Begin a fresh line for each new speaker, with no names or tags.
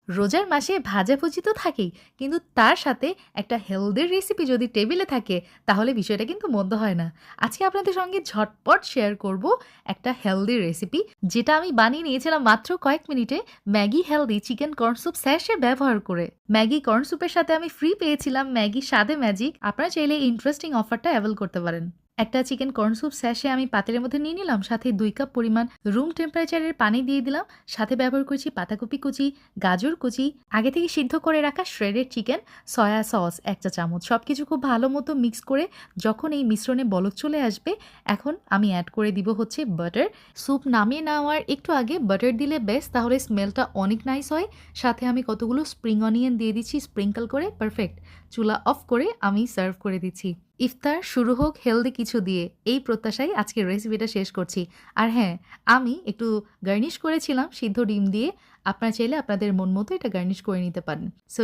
রোজার মাসে ভাজাভুজি তো থাকেই, কিন্তু তার সাথে একটা হেলদি রেসিপি যদি টেবিলে থাকে তাহলে বিষয়টা কিন্তু মন্দ হয় না। আজকে আপনাদের সঙ্গে ঝটপট শেয়ার করব একটা হেলদি রেসিপি, যেটা আমি বানিয়ে নিয়েছিলাম মাত্র কয়েক মিনিটে Maggi healthy chicken corn soup sachet ব্যবহার করে। ম্যাগি কর্ন স্যুপের সাথে আমি ফ্রি পেয়েছিলাম ম্যাগি স্বাদে ম্যাজিক। আপনারা চাইলে এই ইন্টারেস্টিং অফারটা অ্যাভেল করতে পারেন। একটা চিকেন কর্ন স্যুপ স্যাশে আমি পাতিলের মধ্যে নিয়ে নিলাম, সাথে 2 কাপ পরিমাণ রুম টেম্পারেচারের পানি দিয়ে দিলাম। সাথে ব্যবহার করেছি পাতাকপি কুচি, গাজর কুচি, আগে থেকে সিদ্ধ করে রাখা শ্রেডেড চিকেন, সয়া সস 1 চা চামচ। সবকিছু খুব ভালো মতো মিক্স করে যখন এই মিশ্রণে বলক চলে আসবে, এখন আমি অ্যাড করে দিব হচ্ছে বাটার। স্যুপ নামিয়ে নেওয়ার একটু আগে বাটার দিলে বেস্ট, তাহলে স্মেলটা অনেক নাইস হয়। সাথে আমি কতগুলো স্প্রিং অনিয়ন দিয়ে দিচ্ছি স্প্রিঙ্কল করে। পারফেক্ট। চুলা অফ করে আমি সার্ভ করে দিচ্ছি। ইফতার শুরু হোক হেলদি কিছু দিয়ে, এই প্রত্যাশায় আজকের রেসিপিটা শেষ করছি। আর হ্যাঁ, আমি একটু গার্নিশ করেছিলাম সিদ্ধ ডিম দিয়ে। আপনারা চাইলে আপনাদের মন মতো এটা গার্নিশ করে নিতে পারেন। সো